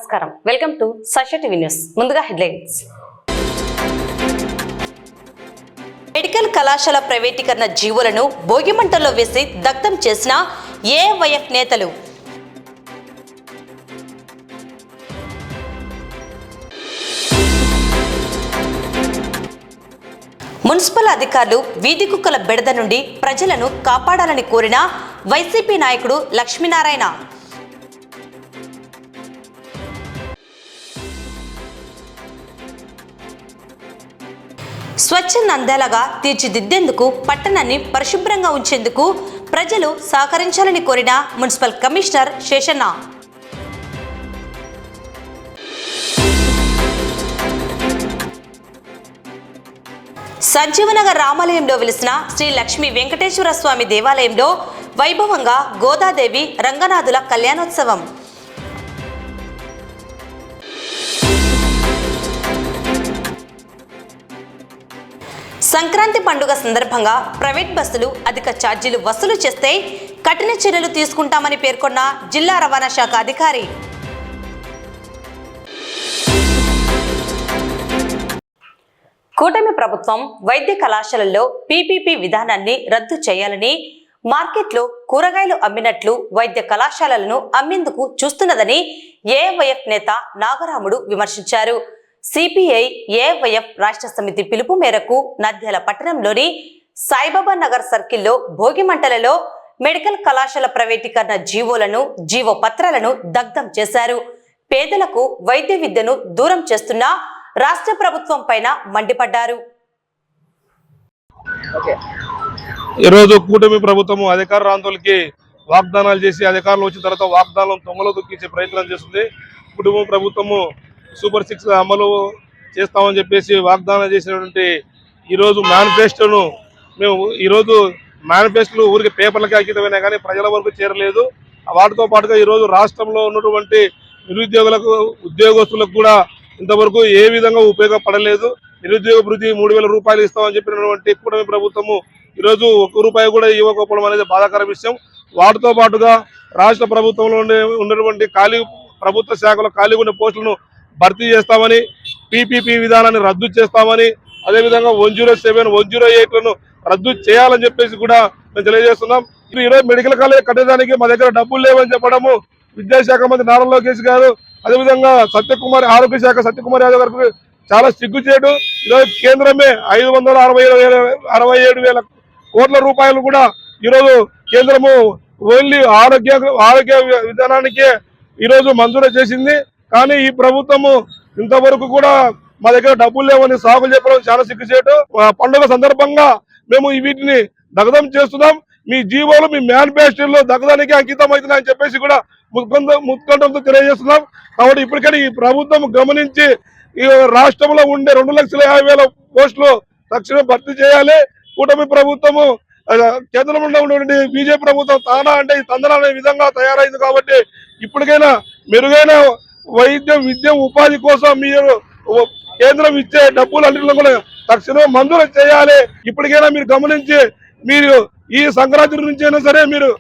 నమస్కారం, welcome to Sakshi TV news. ముందుగా headlines. Medical కళాశాల ప్రైవేటీకరణ జీవోలను భోగిమంటల్లో వేసి దగ్ధం చేసిన ఏవైఎఫ్ నేతలు. మున్సిపల్ అధికారులు వీధి కుక్కల బెడద నుండి ప్రజలను కాపాడాలని కోరిన వైసీపీ నాయకుడు లక్ష్మీనారాయణ. స్వచ్ఛ నంద్యాలగా తీర్చిదిద్దేందుకు పట్టణాన్ని పరిశుభ్రంగా ఉంచేందుకు ప్రజలు సహకరించాలని కోరిన మున్సిపల్ కమిషనర్ శేషన్న. సంజీవనగర్ రామాలయంలో వెలిసిన శ్రీ లక్ష్మీ వెంకటేశ్వర స్వామి దేవాలయంలో వైభవంగా గోదాదేవి రంగనాథుల కళ్యాణోత్సవం. సంక్రాంతి పండుగ సందర్భంగా ప్రైవేట్ బస్సులు అధిక ఛార్జీలు వసూలు చేస్తే కఠిన చర్యలు తీసుకుంటామని పేర్కొన్న జిల్లా రవాణా శాఖ అధికారి. కూటమి ప్రభుత్వం వైద్య కళాశాలల్లో పీపీపీ విధానాన్ని రద్దు చేయాలని, మార్కెట్లో కూరగాయలు అమ్మినట్లు వైద్య కళాశాలలను అమ్మేందుకు చూస్తున్నదని ఏవైఎఫ్ నేత నాగరాముడు విమర్శించారు. సిపిఐ ఏవైఎఫ్ రాష్ట్ర సమితి పిలుపు మేరకు నంద్యాల పట్టణంలోని సాయిబాబా నగర్ సర్కిల్లో భోగిమంటలలో మెడికల్ కళాశాల ప్రైవేటీకరణ జీవో పత్రాలను దగ్ధం చేశారు. పేదలకు వైద్య విద్యను దూరం చేస్తున్న రాష్ట్ర ప్రభుత్వం పైన మండిపడ్డారు. ఈరోజు కూటమి ప్రభుత్వం అధికార రాంతులకి వాగ్దానాలు చేసి అధికారులు వచ్చిన తర్వాత వాగ్దానం తొంగలో దొక్కించే ప్రయత్నం చేస్తుంది. కుటుంబ ప్రభుత్వము సూపర్ 6 అమలు చేస్తామని చెప్పేసి వాగ్దానం చేసినటువంటి ఈరోజు మేనిఫెస్టోను ఈరోజు మేనిఫెస్టోలు ఊరికి పేపర్లకి అంకితమైనా కానీ ప్రజల వరకు చేరలేదు. వాటితో పాటుగా ఈరోజు రాష్ట్రంలో ఉన్నటువంటి నిరుద్యోగులకు, ఉద్యోగస్తులకు కూడా ఇంతవరకు ఏ విధంగా ఉపయోగపడలేదు. నిరుద్యోగ భృతి 3000 రూపాయలు ఇస్తామని చెప్పినటువంటి కూటమి ప్రభుత్వము ఈరోజు 1 రూపాయి కూడా ఇవ్వకపోవడం అనేది బాధాకర విషయం. వాటితో పాటుగా రాష్ట్ర ప్రభుత్వంలో ఉన్నటువంటి ప్రభుత్వ శాఖలో ఖాళీ ఉన్న పోస్టులను భర్తీ చేస్తామని, పీపీపీ విధానాన్ని రద్దు చేస్తామని, అదేవిధంగా 107, 108లను రద్దు చేయాలని చెప్పేసి కూడా మేము తెలియజేస్తున్నాం. ఈరోజు మెడికల్ కాలేజ్ కట్టడానికి మా దగ్గర డబ్బులు లేవని చెప్పడము విద్యాశాఖ మంత్రి నారా లోకేష్ గారు, అదేవిధంగా ఆరోగ్య శాఖ సత్యకుమార్ యాదవ్ గారికి చాలా సిగ్గుచేటు. ఈరోజు కేంద్రమే 567,000 కోట్ల రూపాయలు కూడా ఈరోజు కేంద్రము ఓన్లీ ఆరోగ్య విధానానికే ఈరోజు మంజూరు చేసింది. కానీ ఈ ప్రభుత్వము ఇంతవరకు కూడా మా దగ్గర డబ్బులు లేవని సాగులు చెప్పడం చాలా సిగ్గుచేటు. పండుగ సందర్భంగా మేము వీటిని దగ్ధం చేస్తున్నాం. మీ జీవోలు మీ మేనిఫెస్టోలో దగ్ధానికి అంకితం అవుతున్నాయని చెప్పేసి కూడా ముత్కంఠంతో తెలియజేస్తున్నాం. కాబట్టి ఇప్పటికైనా ఈ ప్రభుత్వం గమనించి ఈ రాష్ట్రంలో ఉండే 2,50,000 పోస్టులు తక్షణం భర్తీ చేయాలి. కూటమి ప్రభుత్వము కేంద్రంలో ఉన్నటువంటి బీజేపీ ప్రభుత్వం తానా అంటే ఈ తందన అనే విధంగా తయారైంది. కాబట్టి ఇప్పటికైనా మెరుగైన వైద్యం, విద్య, ఉపాధి కోసం మీరు కేంద్రం ఇచ్చే డబ్బులు అన్నింటిలో కూడా తక్షణం మంజూరు చేయాలి. ఇప్పటికైనా మీరు గమనించి మీరు ఈ సంక్రాంతి నుంచి అయినా సరే మీరు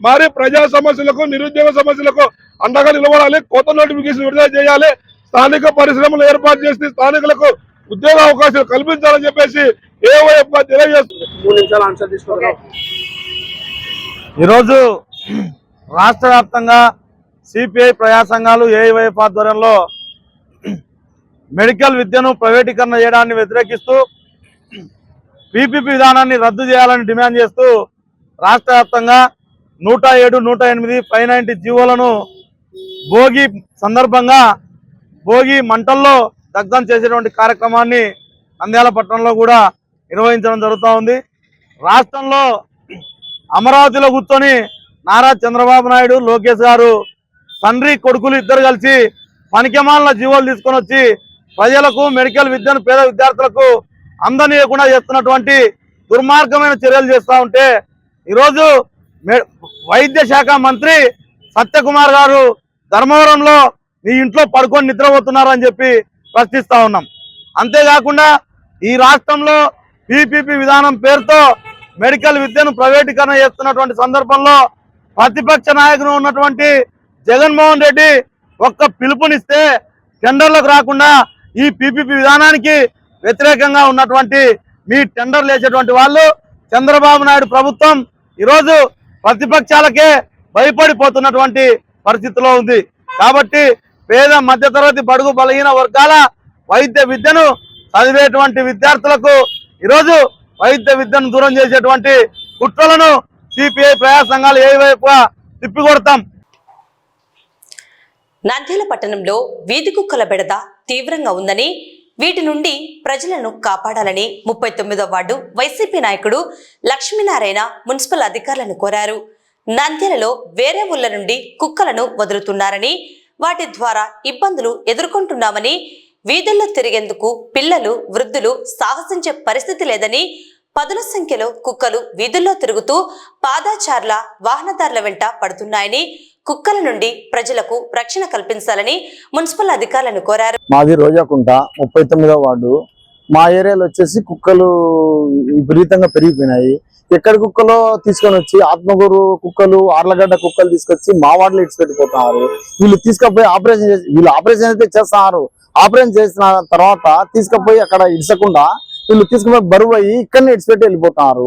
మారి ప్రజా సమస్యలకు, నిరుద్యోగ సమస్యలకు అండగా నిలబడాలి. కొత్త నోటిఫికేషన్ విడుదల చేయాలి. స్థానిక పరిశ్రమలు ఏర్పాటు చేసి స్థానికులకు ఉద్యోగ అవకాశాలు కల్పించాలని చెప్పేసి ఏవైఎఫ్ తెలియజేస్తుంది. ఈరోజు రాష్ట్ర వ్యాప్తంగా సిపిఐ ప్రజా సంఘాలు ఏవైఎఫ్ ఆధ్వర్యంలో మెడికల్ విద్యను ప్రైవేటీకరణ చేయడాన్ని వ్యతిరేకిస్తూ పీపీపీ విధానాన్ని రద్దు చేయాలని డిమాండ్ చేస్తూ రాష్ట్ర వ్యాప్తంగా 107, 108, 590 జీవోలను భోగి సందర్భంగా భోగి మంటల్లో దగ్ధం చేసేటువంటి కార్యక్రమాన్ని నంద్యాల పట్టణంలో కూడా నిర్వహించడం జరుగుతూ ఉంది. రాష్ట్రంలో అమరావతిలో కూర్చొని నారా చంద్రబాబు నాయుడు, లోకేష్ గారు తండ్రి కొడుకులు ఇద్దరు కలిసి పనికిమాలిన జీవోలు తీసుకొని వచ్చి ప్రజలకు మెడికల్ విద్యను పేద విద్యార్థులకు అందనీయకుండా చేస్తున్నటువంటి దుర్మార్గమైన చర్యలు చేస్తూ ఉంటే ఈరోజు వైద్య శాఖ మంత్రి సత్యకుమార్ గారు ధర్మవరంలో మీ ఇంట్లో పడుకొని నిద్రపోతున్నారని చెప్పి ప్రశ్నిస్తూ ఉన్నాం. అంతేకాకుండా ఈ రాష్ట్రంలో పీపీపీ విధానం పేరుతో మెడికల్ విద్యను ప్రైవేటీకరణ చేస్తున్నటువంటి సందర్భంలో ప్రతిపక్ష నాయకుడు ఉన్నటువంటి జగన్మోహన్ రెడ్డి ఒక్క పిలుపునిస్తే టెండర్లకు రాకుండా ఈ పీపీపీ విధానానికి వ్యతిరేకంగా ఉన్నటువంటి మీ టెండర్లు వేసేటువంటి వాళ్ళు చంద్రబాబు నాయుడు ప్రభుత్వం ఈరోజు ప్రతిపక్షాలకే భయపడిపోతున్నటువంటి పరిస్థితిలో ఉంది. కాబట్టి పేద మధ్యతరగతి బడుగు బలహీన వర్గాల వైద్య విద్యను చదివేటువంటి విద్యార్థులకు ఈరోజు వైద్య విద్యను దూరం చేసేటువంటి కుట్రలను సిపిఐ ప్రజా సంఘాలు ఏ వైపుగా తిప్పికొడతాం. నంద్యాల పట్టణంలో వీధి కుక్కల బెడద తీవ్రంగా ఉందని, వీటి నుండి ప్రజలను కాపాడాలని 39వ వార్డు వైసీపీ నాయకుడు లక్ష్మీనారాయణ మున్సిపల్ అధికారులను కోరారు. నంద్యాలలో వేరే ఊళ్ల నుండి కుక్కలను వదులుతున్నారని, వాటి ద్వారా ఇబ్బందులు ఎదుర్కొంటున్నామని, వీధుల్లో తిరిగేందుకు పిల్లలు వృద్ధులు సాహసించే పరిస్థితి లేదని, పదుల సంఖ్యలో కుక్కలు వీధుల్లో తిరుగుతూ పాదాచారుల వాహనదారుల వెంట పడుతున్నాయని, కుక్కల నుండి ప్రజలకు రక్షణ కల్పించాలని మున్సిపల్ అధికారులను కోరారు. మాది రోజాకుంట 39వ వార్డు. మా ఏరియాలో వచ్చేసి కుక్కలు విపరీతంగా పెరిగిపోయినాయి. ఎక్కడ కుక్కలో తీసుకొని వచ్చి ఆత్మగూరు కుక్కలు, ఆర్లగడ్డ కుక్కలు తీసుకొచ్చి మా వార్డులో ఇడిచిపెట్టిపోతున్నారు. వీళ్ళు తీసుకపోయి ఆపరేషన్ అయితే చేస్తున్నారు. ఆపరేషన్ చేసిన తర్వాత తీసుకుపోయి అక్కడ ఇడ్చకుండా వీళ్ళు తీసుకుపోయి బరువు అయ్యి ఇక్కడనే ఇడిచిపెట్టి వెళ్ళిపోతున్నారు.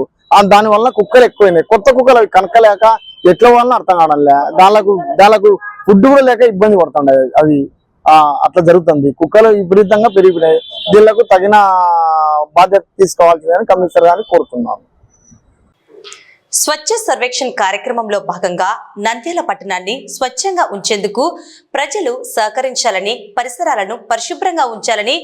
దాని వల్ల కుక్కలు ఎక్కువైనాయి. కొత్త కుక్కలు అవి కనకలేక ఎట్ల వల్ల అర్థం కావడంలే. దానికి ఫుడ్ కూడా లేక ఇబ్బంది పడుతుండే అవి. అట్లా జరుగుతుంది. కుక్కలు విపరీతంగా పెరిగిపోయినాయి. వీళ్లకు తగిన బాధ్యత తీసుకోవాల్సిందని కమిషనర్ గారిని కోరుతున్నాను. స్వచ్ఛ సర్వేక్షణ్ కార్యక్రమంలో భాగంగా నంద్యాల పట్టణాన్ని స్వచ్ఛంగా ఉంచేందుకు ప్రజలు సహకరించాలని, పరిసరాలను పరిశుభ్రంగా ఉంచాలని,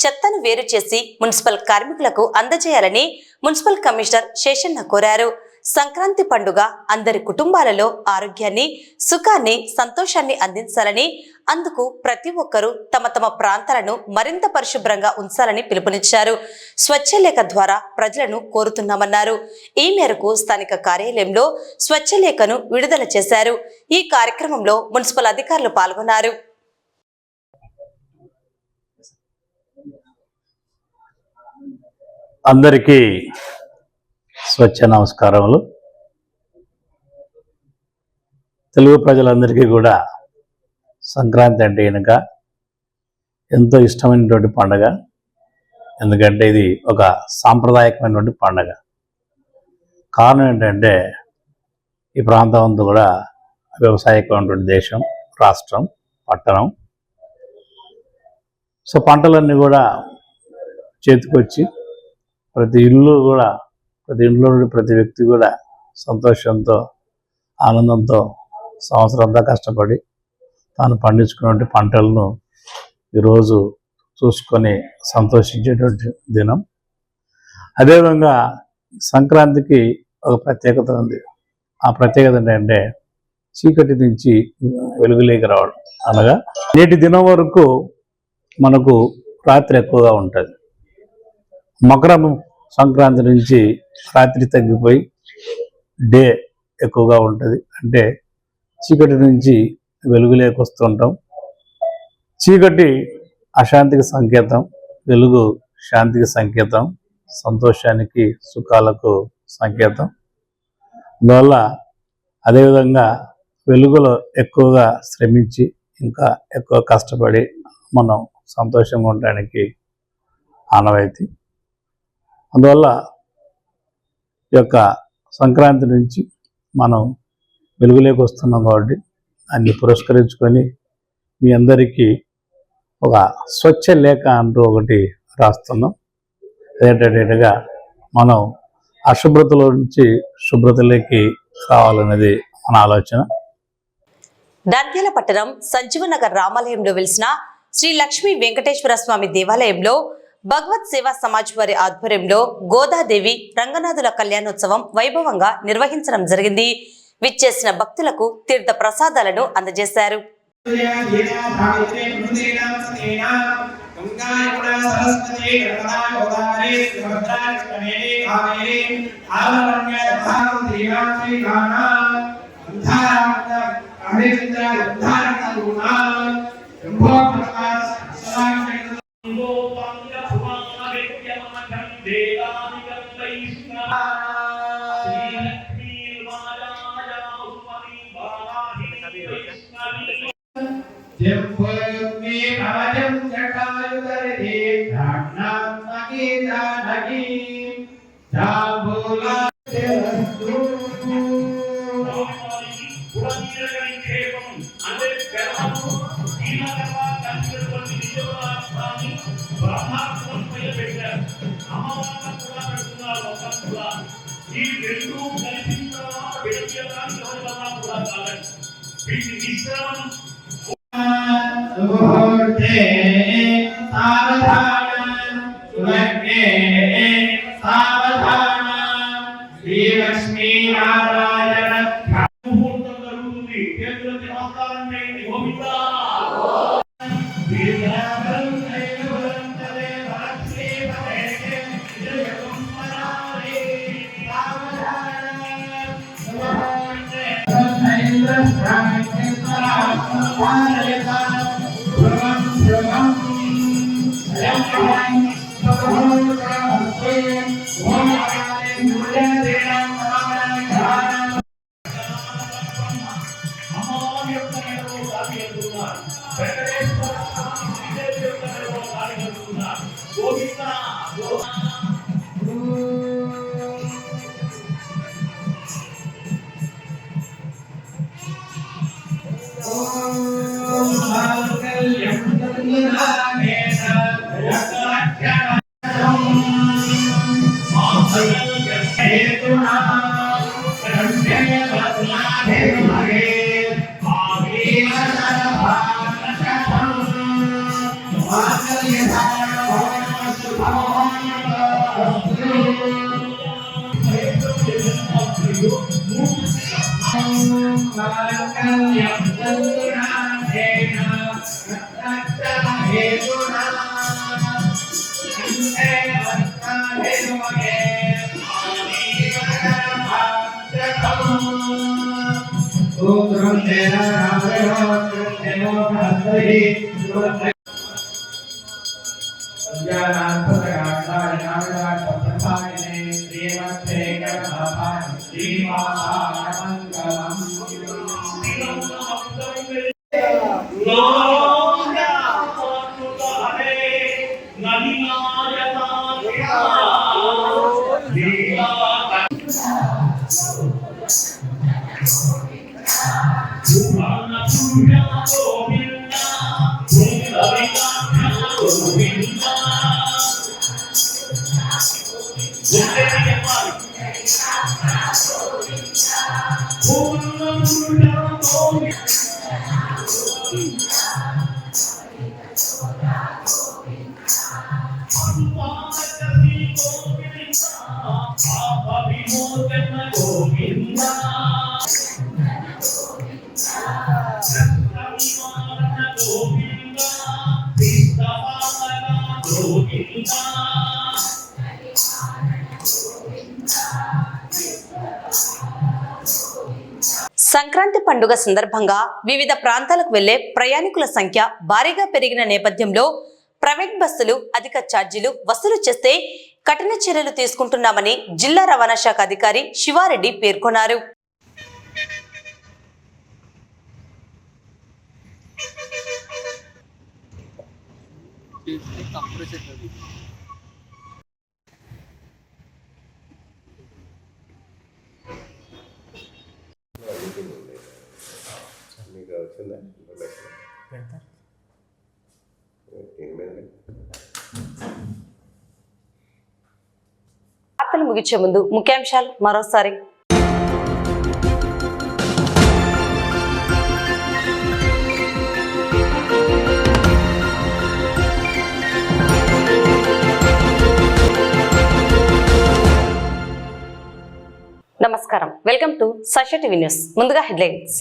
చెత్తను వేరు చేసి మున్సిపల్ కార్మికులకు అందజేయాలని మున్సిపల్ కమిషనర్ శేషన్న కోరారు. సంక్రాంతి పండుగ అందరి కుటుంబాలలో ఆరోగ్యాన్ని, సుఖాన్ని, సంతోషాన్ని అందించాలని, అందుకు ప్రతి ఒక్కరూ తమ తమ ప్రాంతాలను మరింత పరిశుభ్రంగా ఉంచాలని పిలుపునిచ్చారు. స్వచ్ఛ లేఖ ద్వారా ప్రజలను కోరుతున్నామన్నారు. ఈ మేరకు స్థానిక కార్యాలయంలో స్వచ్ఛ లేఖను విడుదల చేశారు. ఈ కార్యక్రమంలో మున్సిపల్ అధికారులు పాల్గొన్నారు. అందరికీ స్వచ్ఛ నమస్కారములు. తెలుగు ప్రజలందరికీ కూడా సంక్రాంతి అంటే కనుక ఎంతో ఇష్టమైనటువంటి పండుగ. ఎందుకంటే ఇది ఒక సాంప్రదాయకమైనటువంటి పండుగ. కారణం ఏంటంటే ఈ ప్రాంతం అంతా కూడా వ్యవసాయకమైనటువంటి దేశం, రాష్ట్రం, పట్టణం. సో పంటలన్నీ కూడా చేతికొచ్చి ప్రతి ఇంట్లో నుండి ప్రతి వ్యక్తి కూడా సంతోషంతో, ఆనందంతో సంవత్సరం అంతా కష్టపడి తాను పండించుకున్నటువంటి పంటలను ఈరోజు చూసుకొని సంతోషించేటువంటి దినం. అదేవిధంగా సంక్రాంతికి ఒక ప్రత్యేకత ఉంది. ఆ ప్రత్యేకత ఏంటంటే చీకటి నుంచి వెలుగులోకి రావడం. అనగా నేటి దినం వరకు మనకు రాత్రి ఎక్కువగా ఉంటుంది. మకర సంక్రాంతి నుంచి రాత్రి తగ్గిపోయి డే ఎక్కువగా ఉంటుంది. అంటే చీకటి నుంచి వెలుగులోకి వస్తుంటాం. చీకటి అశాంతికి సంకేతం, వెలుగు శాంతికి సంకేతం, సంతోషానికి, సుఖాలకు సంకేతం. అందువల్ల అదేవిధంగా వెలుగులో ఎక్కువగా శ్రమించి ఇంకా ఎక్కువ కష్టపడి మనం సంతోషంగా ఉండడానికి ఆనవాయితీ. అందువల్ల ఈ యొక్క సంక్రాంతి నుంచి మనం వెలుగులోకి వస్తున్నాం కాబట్టి దాన్ని పురస్కరించుకొని మీ అందరికీ ఒక స్వచ్ఛ లేఖ అంటూ ఒకటి రాస్తున్నాం. అదేంటంటేగా మనం అశుభ్రతలో నుంచి శుభ్రతలోకి రావాలనేది మన ఆలోచన. నంద్యాల పట్టణం సంజీవనగర్ రామాలయంలో వెలిసిన శ్రీ లక్ష్మీ వెంకటేశ్వర స్వామి దేవాలయంలో భగవత్ సేవా సమాజ్ వారి ఆధ్వర్యంలో గోదాదేవి రంగనాథుల కళ్యాణోత్సవం వైభవంగా నిర్వహించడం జరిగింది. విచ్చేసిన భక్తులకు తీర్థ ప్రసాదాలను అందజేశారు. जम्बूमि भवनं जटायुधरे प्राणात्मकी जानकी जाम्बूला श्रीलक्ष्मी नारायण సంక్రాంతి పండుగ సందర్భంగా వివిధ ప్రాంతాలకు వెళ్లే ప్రయాణికుల సంఖ్య భారీగా పెరిగిన నేపథ్యంలో ప్రైవేట్ బస్సులు అధిక ఛార్జీలు వసూలు చేస్తే కఠిన చర్యలు తీసుకుంటున్నామని జిల్లా రవాణా శాఖ అధికారి శివారెడ్డి పేర్కొన్నారు. వార్తలు ముగించే ముందు ముఖ్యాంశాలు మరోసారి. నమస్కారం, welcome to Sakshi TV news. ముందుగా హెడ్లైన్స్.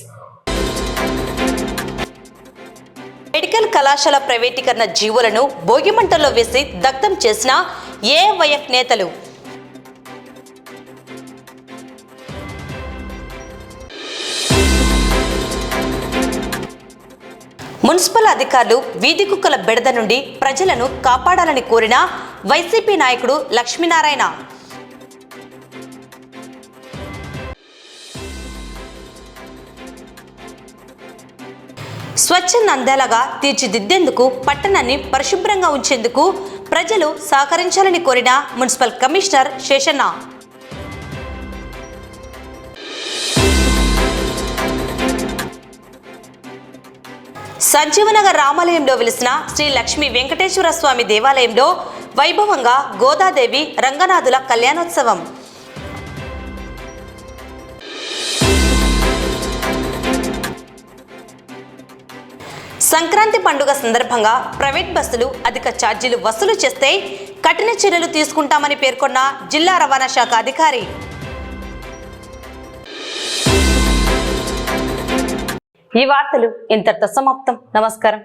మెడికల్ కళాశాల ప్రైవేటీకరణ జీవోలను భోగిమంటల్లో వేసి దగ్ధం చేసిన ఏవైఎఫ్ నేతలు. మున్సిపల్ అధికారులు వీధి కుక్కల బెడద నుండి ప్రజలను కాపాడాలని కోరిన వైసీపీ నాయకుడు లక్ష్మీనారాయణ. స్వచ్ఛ నంద్యాలగా తీర్చిదిద్దేందుకు పట్టణాన్ని పరిశుభ్రంగా ఉంచేందుకు ప్రజలు సహకరించాలని కోరిన మున్సిపల్ కమిషనర్ శేషన్న. సంజీవనగర్ రామాలయంలో వెలిసిన శ్రీ లక్ష్మీ వెంకటేశ్వర స్వామి దేవాలయంలో వైభవంగా గోదాదేవి రంగనాథుల కళ్యాణోత్సవం. సంక్రాంతి పండుగ సందర్భంగా ప్రైవేట్ బస్సులు అధిక ఛార్జీలు వసూలు చేస్తే కఠిన చర్యలు తీసుకుంటామని పేర్కొన్న జిల్లా రవాణా శాఖ అధికారి. ఈ వార్తలు ఇంతటితో సమాప్తం. నమస్కారం.